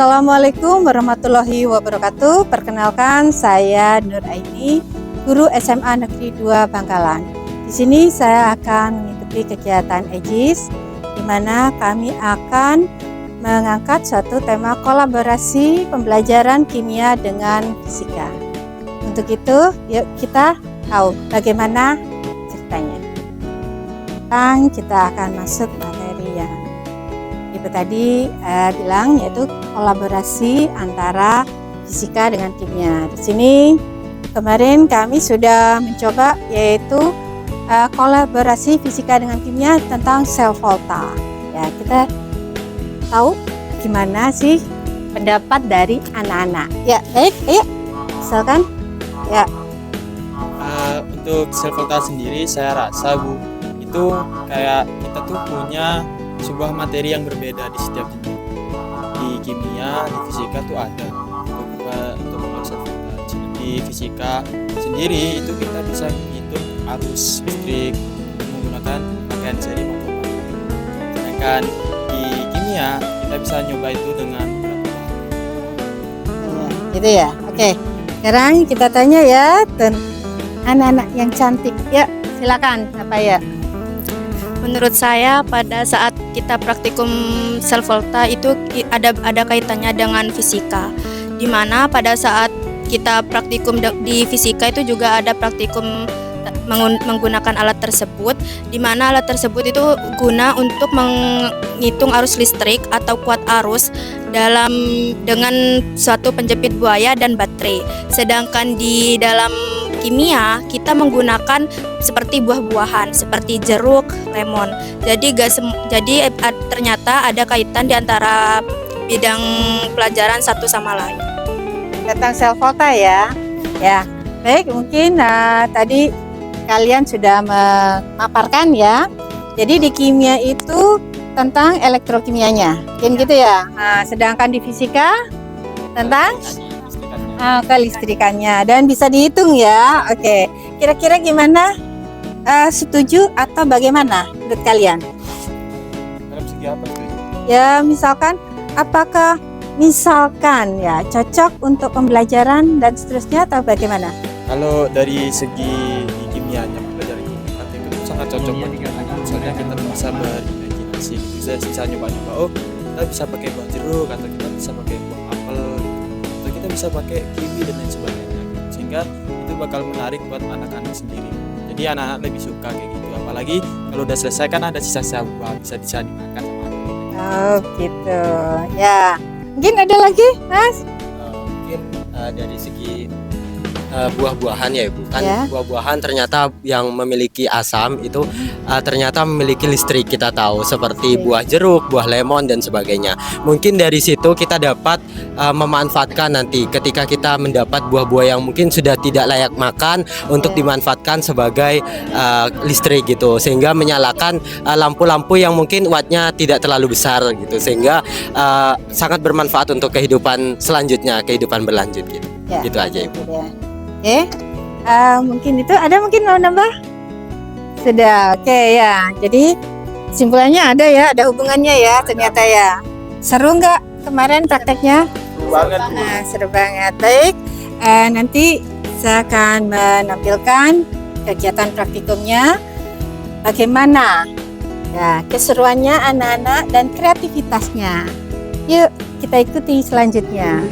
Assalamualaikum warahmatullahi wabarakatuh. Perkenalkan, saya Nur Aini, guru SMA Negeri 2 Bangkalan. Di sini saya akan mengikuti kegiatan EJIS, di mana kami akan mengangkat suatu tema kolaborasi pembelajaran kimia dengan fisika. Untuk itu, yuk kita tahu bagaimana ceritanya. Sekarang kita akan masuk materi yang Ibu tadi bilang, yaitu kolaborasi antara fisika dengan kimia. Di sini kemarin kami sudah mencoba yaitu kolaborasi fisika dengan kimia tentang sel volta. Ya, kita tahu gimana sih pendapat dari anak-anak. Ya, baik, ayo. Misalkan, ya. Untuk sel volta sendiri, saya rasa Bu, itu kayak kita tuh punya sebuah materi yang berbeda di setiap jenjang. Di kimia, di fisika tuh ada untuk sel volta. Di fisika sendiri itu kita bisa menghitung arus listrik menggunakan pakaian seri maupun materi. Sedangkan di kimia kita bisa nyoba itu dengan Gitu ya. Oke. Sekarang kita tanya ya anak-anak yang cantik. Ya, silakan apa ya? Menurut saya pada saat kita praktikum sel volta itu ada kaitannya dengan fisika, di mana pada saat kita praktikum di fisika itu juga ada praktikum menggunakan alat tersebut, di mana alat tersebut itu guna untuk menghitung arus listrik atau kuat arus dengan suatu penjepit buaya dan baterai. Sedangkan di dalam kimia kita menggunakan seperti buah-buahan seperti jeruk, lemon. Jadi ternyata ada kaitan di antara bidang pelajaran satu sama lain. Tentang sel volta ya. Ya. Baik, mungkin tadi kalian sudah memaparkan ya. Jadi di kimia itu tentang elektrokimianya. Mungkin gitu ya. Nah, sedangkan di fisika tentang kelistrikannya, dan bisa dihitung ya. Oke, kira-kira gimana? Setuju atau bagaimana menurut kalian? dalam segi apa sih? Ya, apakah misalkan ya cocok untuk pembelajaran dan seterusnya atau bagaimana? Kalau dari segi di kimianya pelajaran kimia praktikum itu sangat cocok bagi anak. Soalnya kita bisa berimajinasi, bisa nyoba-nyoba. Oh, kita bisa pakai buah jeruk, atau kita bisa pakai buah apel, atau kita bisa pakai kiwi dan lain sebagainya. Sehingga itu bakal menarik buat anak-anak sendiri. Jadi anak-anak lebih suka kayak gitu. Apalagi kalau udah selesai kan ada sisa-sisa buah, bisa dimakan sama anak. Oh gitu. Ya, mungkin ada lagi, Mas? Mungkin dari segi buah-buahan ya Ibu, kan Ya. buah-buahan ternyata yang memiliki asam itu ternyata memiliki listrik, kita tahu seperti buah jeruk, buah lemon dan sebagainya. Mungkin dari situ kita dapat memanfaatkan nanti ketika kita mendapat buah-buah yang mungkin sudah tidak layak makan untuk dimanfaatkan sebagai listrik gitu, sehingga menyalakan lampu-lampu yang mungkin wattnya tidak terlalu besar gitu, sehingga sangat bermanfaat untuk kehidupan selanjutnya, kehidupan berlanjut gitu. Ya, Gitu aja Ibu. Oke, mungkin itu ada, mungkin mau nambah? Sudah, oke ya. Jadi kesimpulannya ada hubungannya ya ternyata ya. Seru nggak kemarin prakteknya? Seru banget. Nah, seru banget. Baik, nanti saya akan menampilkan kegiatan praktikumnya. Bagaimana ya keseruannya anak-anak dan kreativitasnya. Yuk kita ikuti selanjutnya.